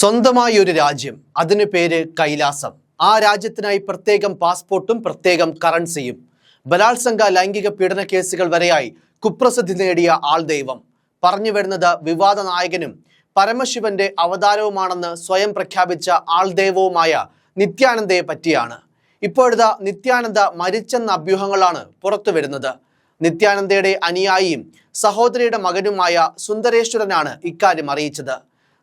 സ്വന്തമായി ഒരു രാജ്യം, അതിനു പേര് കൈലാസം. ആ രാജ്യത്തിനായി പ്രത്യേകം പാസ്പോർട്ടും പ്രത്യേകം കറൻസിയും. ബലാത്സംഗ ലൈംഗിക പീഡന കേസുകൾ വരെയായി കുപ്രസിദ്ധി നേടിയ ആൾദൈവം. പറഞ്ഞു വരുന്നത് വിവാദ നായകനും പരമശിവന്റെ അവതാരവുമാണെന്ന് സ്വയം പ്രഖ്യാപിച്ച ആൾദൈവവുമായ നിത്യാനന്ദയെ പറ്റിയാണ്. ഇപ്പോഴത്തെ നിത്യാനന്ദ മരിച്ചെന്ന അഭ്യൂഹങ്ങളാണ് പുറത്തു വരുന്നത്. നിത്യാനന്ദയുടെ അനുയായിയും സഹോദരിയുടെ മകനുമായ സുന്ദരേശ്വരനാണ് ഇക്കാര്യം അറിയിച്ചത്.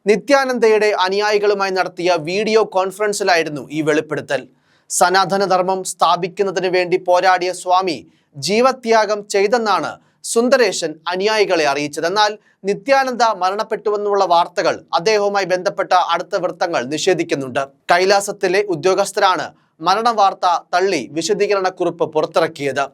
നിത്യാനന്ദയുടെ അനുയായികളുമായി നടത്തിയ വീഡിയോ കോൺഫറൻസിലായിരുന്നു ഈ വെളിപ്പെടുത്തൽ. സനാതനധർമ്മം സ്ഥാപിക്കുന്നതിന് വേണ്ടി പോരാടിയ സ്വാമി ജീവത്യാഗം ചെയ്തെന്നാണ് സുന്ദരേശൻ അനുയായികളെ അറിയിച്ചത്. എന്നാൽ നിത്യാനന്ദ മരണപ്പെട്ടുവെന്നുള്ള വാർത്തകൾ അദ്ദേഹവുമായി ബന്ധപ്പെട്ട അടുത്ത വൃത്തങ്ങൾ നിഷേധിക്കുന്നുണ്ട്. കൈലാസത്തിലെ ഉദ്യോഗസ്ഥരാണ് മരണവാർത്ത തള്ളി വിശദീകരണക്കുറിപ്പ് പുറത്തിറക്കിയത്.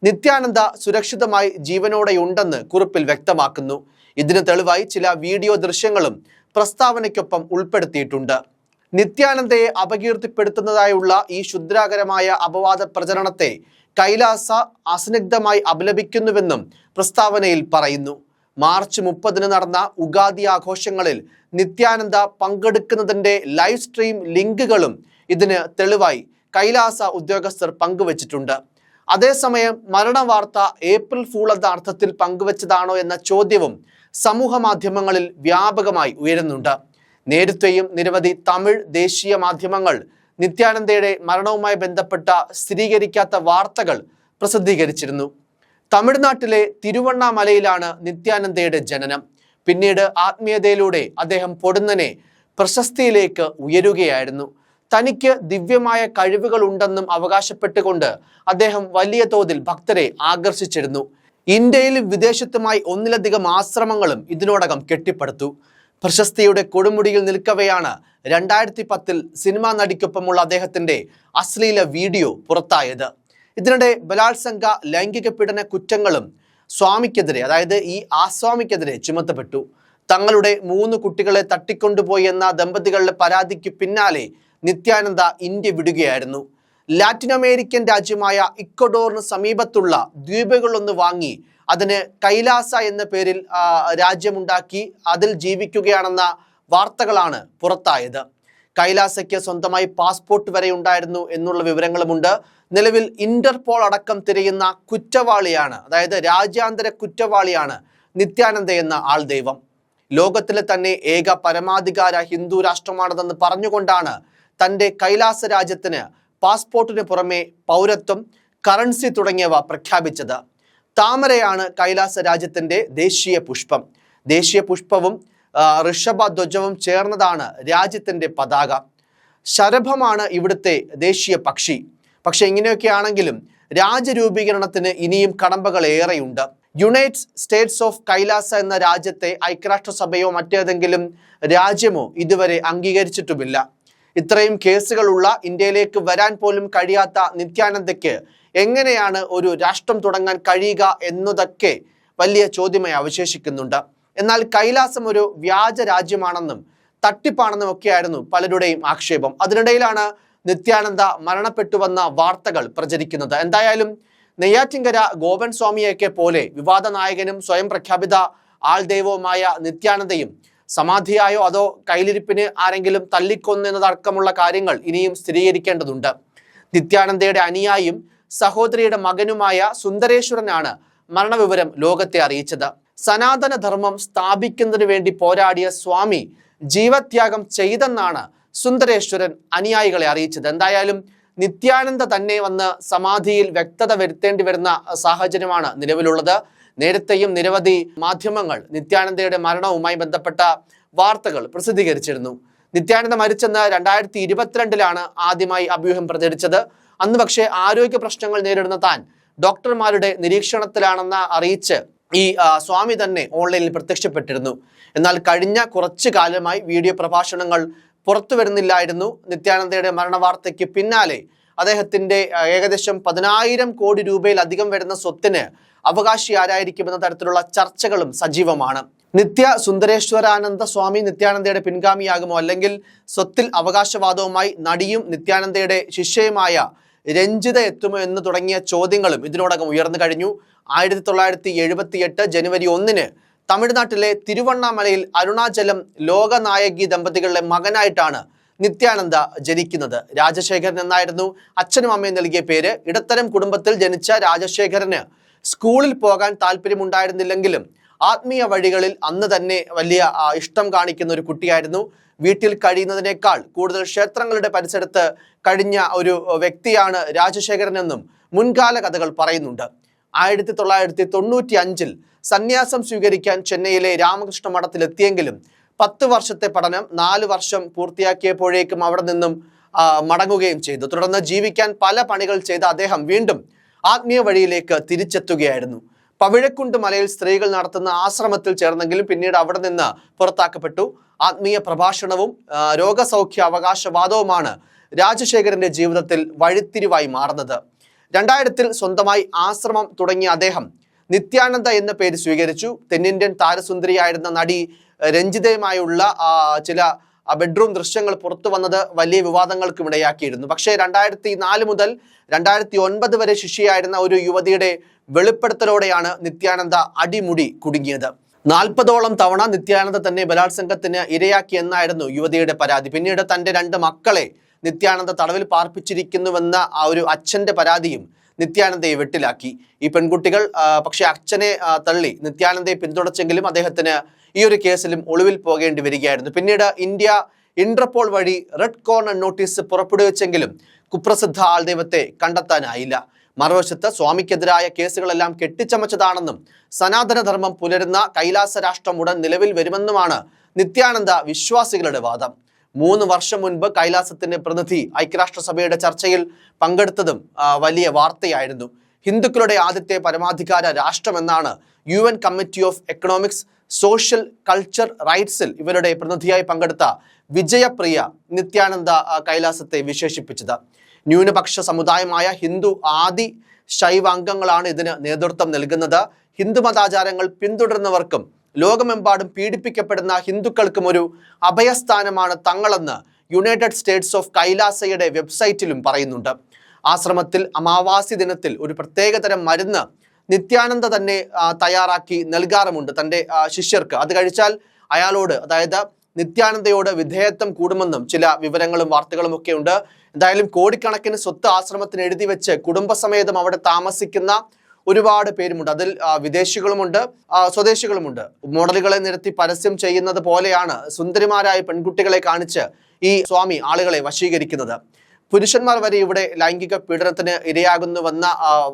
നിത്യാനന്ദ സുരക്ഷിതമായി ജീവനോടെയുണ്ടെന്ന് കുറിപ്പിൽ വ്യക്തമാക്കുന്നു. ഇതിന് തെളിവായി ചില വീഡിയോ ദൃശ്യങ്ങളും പ്രസ്താവനയ്ക്കൊപ്പം ഉൾപ്പെടുത്തിയിട്ടുണ്ട്. നിത്യാനന്ദയെ അപകീർത്തിപ്പെടുത്തുന്നതായുള്ള ഈ ക്ഷുദ്രാകരമായ അപവാദ പ്രചരണത്തെ കൈലാസ അസന്നിഗ്ധമായി അപലപിക്കുന്നുവെന്നും പ്രസ്താവനയിൽ പറയുന്നു. മാർച്ച് 30 നടന്ന ഉഗാദി ആഘോഷങ്ങളിൽ നിത്യാനന്ദ പങ്കെടുക്കുന്നതിൻ്റെ ലൈവ് സ്ട്രീം ലിങ്കുകളും ഇതിന് തെളിവായി കൈലാസ ഉദ്യോഗസ്ഥർ പങ്കുവച്ചിട്ടുണ്ട്. അതേസമയം മരണവാർത്ത ഏപ്രിൽ ഫൂൾ എന്ന അർത്ഥത്തിൽ പങ്കുവച്ചതാണോ എന്ന ചോദ്യവും സമൂഹ മാധ്യമങ്ങളിൽ വ്യാപകമായി ഉയരുന്നുണ്ട്. നേരത്തെയും നിരവധി തമിഴ് ദേശീയ മാധ്യമങ്ങൾ നിത്യാനന്ദയുടെ മരണവുമായി ബന്ധപ്പെട്ട സ്ഥിരീകരിക്കാത്ത വാർത്തകൾ പ്രസിദ്ധീകരിച്ചിരുന്നു. തമിഴ്നാട്ടിലെ തിരുവണ്ണാമലയിലാണ് നിത്യാനന്ദയുടെ ജനനം. പിന്നീട് ആത്മീയതയിലൂടെ അദ്ദേഹം പൊടുന്നനെ പ്രശസ്തിയിലേക്ക് ഉയരുകയായിരുന്നു. തനിക്ക് ദിവ്യമായ കഴിവുകൾ ഉണ്ടെന്നും അവകാശപ്പെട്ടുകൊണ്ട് അദ്ദേഹം വലിയ തോതിൽ ഭക്തരെ ആകർഷിച്ചിരുന്നു. ഇന്ത്യയിലും വിദേശത്തുമായി ഒന്നിലധികം ആശ്രമങ്ങളും ഇതിനോടകം കെട്ടിപ്പടുത്തു. പ്രശസ്തിയുടെ കൊടുമുടിയിൽ നിൽക്കവെയാണ് 2010 സിനിമാ നടിക്കൊപ്പമുള്ള അദ്ദേഹത്തിന്റെ അശ്ലീല വീഡിയോ പുറത്തായത്. ഇതിനിടെ ബലാത്സംഗ ലൈംഗിക പീഡന കുറ്റങ്ങളും സ്വാമിക്കെതിരെ, അതായത് ഈ ആസ്വാമിക്കെതിരെ ചുമത്തപ്പെട്ടു. തങ്ങളുടെ 3 കുട്ടികളെ തട്ടിക്കൊണ്ടുപോയി എന്ന ദമ്പതികളുടെ പരാതിക്ക് പിന്നാലെ നിത്യാനന്ദ ഇന്ത്യ വിടുകയായിരുന്നു. ലാറ്റിൻ അമേരിക്കൻ രാജ്യമായ ഇക്വഡോറിന് സമീപത്തുള്ള ദ്വീപുകളൊന്ന് വാങ്ങി അതിന് കൈലാസ എന്ന പേരിൽ രാജ്യമുണ്ടാക്കി അതിൽ ജീവിക്കുകയാണെന്ന വാർത്തകളാണ് പുറത്തായത്. കൈലാസയ്ക്ക് സ്വന്തമായി പാസ്പോർട്ട് വരെ ഉണ്ടായിരുന്നു എന്നുള്ള വിവരങ്ങളുമുണ്ട്. നിലവിൽ ഇന്റർപോൾ അടക്കം തിരയുന്ന കുറ്റവാളിയാണ്, അതായത് രാജ്യാന്തര കുറ്റവാളിയാണ് നിത്യാനന്ദ എന്ന ആൾദൈവം. ലോകത്തിലെ തന്നെ ഏക പരമാധികാര ഹിന്ദു രാഷ്ട്രമാണതെന്ന് പറഞ്ഞുകൊണ്ടാണ് തൻ്റെ കൈലാസ രാജ്യത്തിന് പാസ്പോർട്ടിന് പുറമെ പൗരത്വം, കറൻസി തുടങ്ങിയവ പ്രഖ്യാപിച്ചത്. താമരയാണ് കൈലാസ രാജ്യത്തിൻ്റെ ദേശീയ പുഷ്പം. ദേശീയ പുഷ്പവും ഋഷഭധ്വജവും ചേർന്നതാണ് രാജ്യത്തിൻ്റെ പതാക. ശരഭമാണ് ഇവിടുത്തെ ദേശീയ പക്ഷി. പക്ഷെ ഇങ്ങനെയൊക്കെയാണെങ്കിലും രാജ്യരൂപീകരണത്തിന് ഇനിയും കടമ്പകൾ ഏറെയുണ്ട്. യുണൈറ്റഡ് സ്റ്റേറ്റ്സ് ഓഫ് കൈലാസ എന്ന രാജ്യത്തെ ഐക്യരാഷ്ട്രസഭയോ മറ്റേതെങ്കിലും രാജ്യമോ ഇതുവരെ അംഗീകരിച്ചിട്ടുമില്ല. ഇത്രയും കേസുകളുള്ള ഇന്ത്യയിലേക്ക് വരാൻ പോലും കഴിയാത്ത നിത്യാനന്ദയ്ക്ക് എങ്ങനെയാണ് ഒരു രാഷ്ട്രം തുടങ്ങാൻ കഴിയുക എന്നതൊക്കെ വലിയ ചോദ്യമായി അവശേഷിക്കുന്നുണ്ട്. എന്നാൽ കൈലാസം ഒരു വ്യാജ രാജ്യമാണെന്നും തട്ടിപ്പാണെന്നും ഒക്കെയായിരുന്നു പലരുടെയും ആക്ഷേപം. അതിനിടയിലാണ് നിത്യാനന്ദ മരണപ്പെട്ടുവെന്ന വാർത്തകൾ പ്രചരിക്കുന്നത്. എന്തായാലും നെയ്യാറ്റിൻകര ഗോപൻ സ്വാമിയൊക്കെ പോലെ വിവാദ നായകനും സ്വയം പ്രഖ്യാപിത ആൾദൈവവുമായ നിത്യാനന്ദയും സമാധിയായോ അതോ കയ്യിലിരിപ്പിന് ആരെങ്കിലും തല്ലിക്കൊന്നു എന്നതടക്കമുള്ള കാര്യങ്ങൾ ഇനിയും സ്ഥിരീകരിക്കേണ്ടതുണ്ട്. നിത്യാനന്ദയുടെ അനുയായിയും സഹോദരിയുടെ മകനുമായ സുന്ദരേശ്വരനാണ് മരണവിവരം ലോകത്തെ അറിയിച്ചത്. സനാതനധർമ്മം സ്ഥാപിക്കുന്നതിന് വേണ്ടി പോരാടിയ സ്വാമി ജീവത്യാഗം ചെയ്തെന്നാണ് സുന്ദരേശ്വരൻ അനുയായികളെ അറിയിച്ചത്. എന്തായാലും നിത്യാനന്ദ തന്നെ വന്ന് സമാധിയിൽ വ്യക്തത വരുത്തേണ്ടി വരുന്ന സാഹചര്യമാണ് നിലവിലുള്ളത്. നേരത്തെയും നിരവധി മാധ്യമങ്ങൾ നിത്യാനന്ദയുടെ മരണവുമായി ബന്ധപ്പെട്ട വാർത്തകൾ പ്രസിദ്ധീകരിച്ചിരുന്നു. നിത്യാനന്ദ മരിച്ചെന്ന് 2022 ആദ്യമായി അഭ്യൂഹം പ്രചരിച്ചത്. അന്ന് പക്ഷേ ആരോഗ്യ പ്രശ്നങ്ങൾ നേരിടുന്ന താൻ ഡോക്ടർമാരുടെ നിരീക്ഷണത്തിലാണെന്ന് അറിയിച്ച് ഈ സ്വാമി തന്നെ ഓൺലൈനിൽ പ്രത്യക്ഷപ്പെട്ടിരുന്നു. എന്നാൽ കഴിഞ്ഞ കുറച്ചു കാലമായി വീഡിയോ പ്രഭാഷണങ്ങൾ പുറത്തു വരുന്നില്ലായിരുന്നു. നിത്യാനന്ദയുടെ മരണവാർത്തയ്ക്ക് പിന്നാലെ അദ്ദേഹത്തിൻ്റെ ഏകദേശം 10,000 കോടി രൂപയിലധികം വരുന്ന സ്വത്തിന് അവകാശി ആരായിരിക്കുമെന്ന തരത്തിലുള്ള ചർച്ചകളും സജീവമാണ്. നിത്യ സുന്ദരേശ്വരാനന്ദ സ്വാമി നിത്യാനന്ദയുടെ പിൻഗാമിയാകുമോ, അല്ലെങ്കിൽ സ്വത്തിൽ അവകാശവാദവുമായി നടിയും നിത്യാനന്ദയുടെ ശിഷ്യയുമായ രഞ്ജിത എത്തുമോ എന്ന് തുടങ്ങിയ ചോദ്യങ്ങളും ഇതിനോടകം ഉയർന്നു കഴിഞ്ഞു. 1978 ജനുവരി 1 തമിഴ്നാട്ടിലെ തിരുവണ്ണാമലയിൽ അരുണാചലം ലോകനായകി ദമ്പതികളുടെ മകനായിട്ടാണ് നിത്യാനന്ദ ജനിക്കുന്നത്. രാജശേഖരൻ എന്നായിരുന്നു അച്ഛനും അമ്മയും നൽകിയ പേര്. ഇടത്തരം കുടുംബത്തിൽ ജനിച്ച രാജശേഖരന് സ്കൂളിൽ പോകാൻ താല്പര്യമുണ്ടായിരുന്നില്ലെങ്കിലും ആത്മീയ വഴികളിൽ അന്ന് തന്നെ വലിയ ഇഷ്ടം കാണിക്കുന്ന ഒരു കുട്ടിയായിരുന്നു. വീട്ടിൽ കഴിയുന്നതിനേക്കാൾ കൂടുതൽ ക്ഷേത്രങ്ങളുടെ പരിസരത്ത് കഴിഞ്ഞ ഒരു വ്യക്തിയാണ് രാജശേഖരൻ എന്നും മുൻകാല കഥകൾ പറയുന്നുണ്ട്. 1995 സന്യാസം സ്വീകരിക്കാൻ ചെന്നൈയിലെ രാമകൃഷ്ണ മഠത്തിലെത്തിയെങ്കിലും 10 വർഷത്തെ പഠനം 4 വർഷം പൂർത്തിയാക്കിയപ്പോഴേക്കും അവിടെ നിന്നും മടങ്ങുകയും ചെയ്തു. തുടർന്ന് ജീവിക്കാൻ പല പണികൾ ചെയ്ത അദ്ദേഹം വീണ്ടും ആത്മീയ വഴിയിലേക്ക് തിരിച്ചെത്തുകയായിരുന്നു. പവിഴക്കുണ്ട് മലയിൽ സ്ത്രീകൾ നടത്തുന്ന ആശ്രമത്തിൽ ചേർന്നെങ്കിലും പിന്നീട് അവിടെ നിന്ന് പുറത്താക്കപ്പെട്ടു. ആത്മീയ പ്രഭാഷണവും രോഗസൗഖ്യ അവകാശവാദവുമാണ് രാജശേഖരന്റെ ജീവിതത്തിൽ വഴിത്തിരിവായി മാറുന്നത്. 2000 സ്വന്തമായി ആശ്രമം തുടങ്ങിയ അദ്ദേഹം നിത്യാനന്ദ എന്ന പേര് സ്വീകരിച്ചു. തെന്നിന്ത്യൻ താരസുന്ദരിയായിരുന്ന നടി രഞ്ജിതയുമായുള്ള ചില ബെഡ്റൂം ദൃശ്യങ്ങൾ പുറത്തു വന്നത് വലിയ വിവാദങ്ങൾക്കും ഇടയാക്കിയിരുന്നു. പക്ഷേ 2004 മുതൽ 2009 വരെ ശിഷ്യയായിരുന്ന ഒരു യുവതിയുടെ വെളിപ്പെടുത്തലോടെയാണ് നിത്യാനന്ദ അടിമുടി കുടുങ്ങിയത്. 40ഓളം തവണ നിത്യാനന്ദ തന്നെ ബലാത്സംഗത്തിന് ഇരയാക്കിയെന്നായിരുന്നു യുവതിയുടെ പരാതി. പിന്നീട് തന്റെ 2 മക്കളെ നിത്യാനന്ദ തടവിൽ പാർപ്പിച്ചിരിക്കുന്നുവെന്ന ആ ഒരു അച്ഛന്റെ പരാതിയും നിത്യാനന്ദയെ വെട്ടിലാക്കി. ഈ പെൺകുട്ടികൾ പക്ഷെ അച്ഛനെ തള്ളി നിത്യാനന്ദയെ പിന്തുണച്ചെങ്കിലും അദ്ദേഹത്തിന് ഈ ഒരു കേസിലും ഒളിവിൽ പോകേണ്ടി വരികയായിരുന്നു. പിന്നീട് ഇന്റർപോൾ വഴി റെഡ് കോർണർ നോട്ടീസ് പുറപ്പെടുവിച്ചെങ്കിലും കുപ്രസിദ്ധ ആൾദൈവത്തെ കണ്ടെത്താനായില്ല. മറുവശത്ത് സ്വാമിക്കെതിരായ കേസുകളെല്ലാം കെട്ടിച്ചമച്ചതാണെന്നും സനാതനധർമ്മം പുലരുന്ന കൈലാസ രാഷ്ട്രം ഉടൻ നിലവിൽ വരുമെന്നുമാണ് നിത്യാനന്ദ വിശ്വാസികളുടെ വാദം. 3 വർഷം മുൻപ് കൈലാസത്തിന്റെ പ്രതിനിധി ഐക്യരാഷ്ട്രസഭയുടെ ചർച്ചയിൽ പങ്കെടുത്തതും വലിയ വാർത്തയായിരുന്നു. ഹിന്ദുക്കളുടെ ആദ്യത്തെ പരമാധികാര രാഷ്ട്രമെന്നാണ് UN committee of economics social culture റൈറ്റ്സിൽ ഇവരുടെ പ്രതിനിധിയായി പങ്കെടുത്ത വിജയപ്രിയ നിത്യാനന്ദ കൈലാസത്തെ വിശേഷിപ്പിച്ചത്. ന്യൂനപക്ഷ സമുദായമായ ഹിന്ദു ആദി ശൈവ അംഗങ്ങളാണ് ഇതിന് നേതൃത്വം നൽകുന്നത്. ഹിന്ദു മതാചാരങ്ങൾ പിന്തുടരുന്നവർക്കും ലോകമെമ്പാടും പീഡിപ്പിക്കപ്പെടുന്ന ഹിന്ദുക്കൾക്കും ഒരു അഭയസ്ഥാനമാണ് തങ്ങളെന്ന് യുണൈറ്റഡ് സ്റ്റേറ്റ്സ് ഓഫ് കൈലാസയുടെ വെബ്സൈറ്റിലും പറയുന്നുണ്ട്. ആശ്രമത്തിൽ അമാവാസി ദിനത്തിൽ ഒരു പ്രത്യേകതരം മരുന്ന് നിത്യാനന്ദ തന്നെ തയ്യാറാക്കി നൽകാറുമുണ്ട് തൻ്റെ ശിഷ്യർക്ക്. അത് കഴിച്ചാൽ അയാളോട്, അതായത് നിത്യാനന്ദയോട് വിധേയത്വം കൂടുമെന്നും ചില വിവരങ്ങളും വാർത്തകളും ഒക്കെ ഉണ്ട്. എന്തായാലും കോടിക്കണക്കിന് സ്വത്ത് ആശ്രമത്തിന് എഴുതി വെച്ച് കുടുംബസമേതം അവിടെ താമസിക്കുന്ന ഒരുപാട് പേരുമുണ്ട്. അതിൽ വിദേശികളുമുണ്ട്, സ്വദേശികളുമുണ്ട്. മോഡലുകളെ നിരത്തി പരസ്യം ചെയ്യുന്നത് പോലെയാണ് സുന്ദരിമാരായ പെൺകുട്ടികളെ കാണിച്ച് ഈ സ്വാമി ആളുകളെ വശീകരിക്കുന്നത്. പുരുഷന്മാർ വരെ ഇവിടെ ലൈംഗിക പീഡനത്തിന് ഇരയാകുന്നുവെന്ന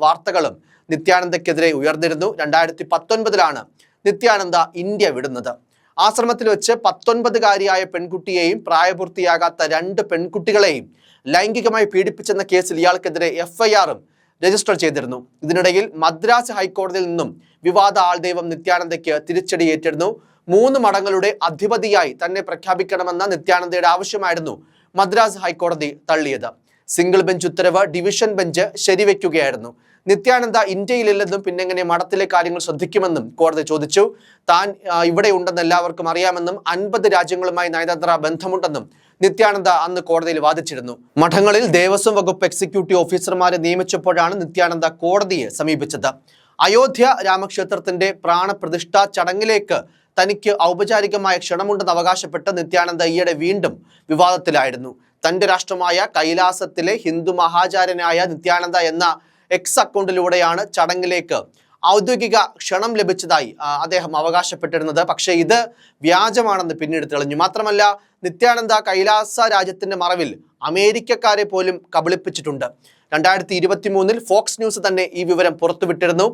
വാർത്തകളും നിത്യാനന്ദക്കെതിരെ ഉയർന്നിരുന്നു. 2019 നിത്യാനന്ദ ഇന്ത്യ വിടുന്നത്. ആശ്രമത്തിൽ വെച്ച് 19കാരിയായ പെൺകുട്ടിയെയും പ്രായപൂർത്തിയാകാത്ത 2 പെൺകുട്ടികളെയും ലൈംഗികമായി പീഡിപ്പിച്ചെന്ന കേസിൽ ഇയാൾക്കെതിരെ FIRഉം രജിസ്റ്റർ ചെയ്തിരുന്നു. ഇതിനിടയിൽ മദ്രാസ് ഹൈക്കോടതിയിൽ നിന്നും വിവാദ ആൾദൈവം നിത്യാനന്ദയ്ക്ക് തിരിച്ചടിയേറ്റിരുന്നു. 3 മഠങ്ങളുടെ അധിപതിയായി തന്നെ പ്രഖ്യാപിക്കണമെന്ന നിത്യാനന്ദയുടെ ആവശ്യമായിരുന്നു മദ്രാസ് ഹൈക്കോടതി തള്ളിയത്. സിംഗിൾ ബെഞ്ച് ഉത്തരവ് ഡിവിഷൻ ബെഞ്ച് ശരിവെക്കുകയായിരുന്നു. നിത്യാനന്ദ ഇന്ത്യയിലില്ലെന്നും പിന്നെങ്ങനെ മഠത്തിലെ കാര്യങ്ങൾ ശ്രദ്ധിക്കുമെന്നും കോടതി ചോദിച്ചു. താൻ ഇവിടെ ഉണ്ടെന്ന് എല്ലാവർക്കും അറിയാമെന്നും 50 രാജ്യങ്ങളുമായി നയതന്ത്ര ബന്ധമുണ്ടെന്നും നിത്യാനന്ദ അന്ന് കോടതിയിൽ വാദിച്ചിരുന്നു. മഠങ്ങളിൽ ദേവസ്വം വകുപ്പ് എക്സിക്യൂട്ടീവ് ഓഫീസർമാരെ നിയമിച്ചപ്പോഴാണ് നിത്യാനന്ദ കോടതിയെ സമീപിച്ചത്. അയോധ്യ രാമക്ഷേത്രത്തിന്റെ പ്രാണപ്രതിഷ്ഠാ ചടങ്ങിലേക്ക് തനിക്ക് ഔപചാരികമായ ക്ഷണമുണ്ടെന്ന് അവകാശപ്പെട്ട് നിത്യാനന്ദ ഈയിടെ വീണ്ടും വിവാദത്തിലായിരുന്നു. തന്റെ രാഷ്ട്രമായ കൈലാസത്തിലെ ഹിന്ദു മഹാചാര്യനായ നിത്യാനന്ദ എന്ന എക്സ് അക്കൗണ്ടിലൂടെയാണ് ചടങ്ങിലേക്ക് ഔദ്യോഗിക ക്ഷണം ലഭിച്ചതായി അദ്ദേഹം അവകാശപ്പെട്ടിരുന്നത്. പക്ഷേ ഇത് വ്യാജമാണെന്ന് പിന്നീട് തെളിഞ്ഞു. മാത്രമല്ല, നിത്യാനന്ദ കൈലാസ രാജ്യത്തിന്റെ മറവിൽ അമേരിക്കക്കാരെ പോലും കബളിപ്പിച്ചിട്ടുണ്ട്. 2023 ഫോക്സ് ന്യൂസ് തന്നെ ഈ വിവരം പുറത്തുവിട്ടിരുന്നു.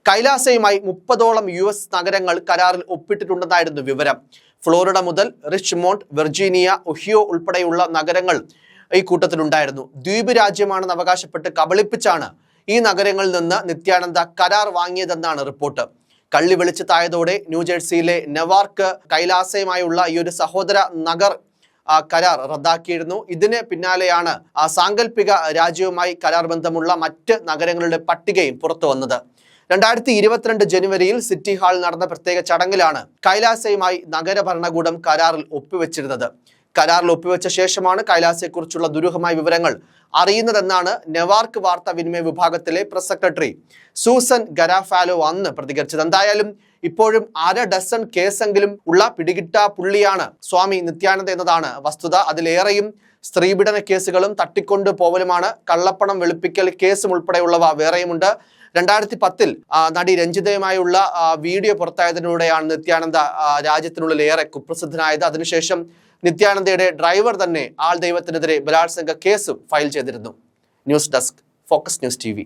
കൈലാസയുമായി 30ഓളം US നഗരങ്ങൾ കരാറിൽ ഒപ്പിട്ടിട്ടുണ്ടെന്നായിരുന്നു വിവരം. ഫ്ലോറിഡ മുതൽ റിച്ച്മോണ്ട്, വെർജീനിയ, ഒഹിയോ ഉൾപ്പെടെയുള്ള നഗരങ്ങൾ ഈ കൂട്ടത്തിലുണ്ടായിരുന്നു. ദ്വീപ് രാജ്യമാണെന്ന് അവകാശപ്പെട്ട് കബളിപ്പിച്ചാണ് ഈ നഗരങ്ങളിൽ നിന്ന് നിത്യാനന്ദ കരാർ വാങ്ങിയതെന്നാണ് റിപ്പോർട്ട്. കള്ളി വെളിച്ചത്തായതോടെ ന്യൂജേഴ്സിയിലെ നെവാർക്ക് കൈലാസയുമായുള്ള ഈ ഒരു സഹോദര നഗർ കരാർ റദ്ദാക്കിയിരുന്നു. ഇതിന് പിന്നാലെയാണ് സാങ്കല്പിക രാജ്യവുമായി കരാർ ബന്ധമുള്ള മറ്റ് നഗരങ്ങളുടെ പട്ടികയും പുറത്തു വന്നത്. 2022 ജനുവരിയിൽ സിറ്റി ഹാളിൽ നടന്ന പ്രത്യേക ചടങ്ങിലാണ് കൈലാസയുമായി നഗര ഭരണകൂടം കരാറിൽ ഒപ്പുവെച്ചിരുന്നത്. കരാറിൽ ഒപ്പുവെച്ച ശേഷമാണ് കൈലാസയെക്കുറിച്ചുള്ള ദുരൂഹമായ വിവരങ്ങൾ അറിയുന്നതെന്നാണ് നെവാർക്ക് വാർത്താവിനിമയ വിഭാഗത്തിലെ പ്രസ് സെക്രട്ടറി സൂസൻ ഗരാഫാലോ അന്ന് പ്രതികരിച്ചത്. എന്തായാലും ഇപ്പോഴും 1/2 ഡസൻ കേസെങ്കിലും ഉള്ള പിടികിട്ട പുള്ളിയാണ് സ്വാമി നിത്യാനന്ദ എന്നതാണ് വസ്തുത. അതിലേറെയും സ്ത്രീപീഡന കേസുകളും തട്ടിക്കൊണ്ട് പോവലുമാണ്. കള്ളപ്പണം വെളുപ്പിക്കൽ കേസും ഉൾപ്പെടെയുള്ളവ വേറെയുമുണ്ട്. 2010 നടി രഞ്ജിതയുമായുള്ള വീഡിയോ പുറത്തായതിലൂടെയാണ് നിത്യാനന്ദ രാജ്യത്തിനുള്ളിൽ ഏറെ കുപ്രസിദ്ധനായത്. അതിനുശേഷം നിത്യാനന്ദയുടെ ഡ്രൈവർ തന്നെ ആൾ ദൈവത്തിനെതിരെ ബലാത്സംഗ കേസും ഫയൽ ചെയ്തിരുന്നു. News desk, focus news TV.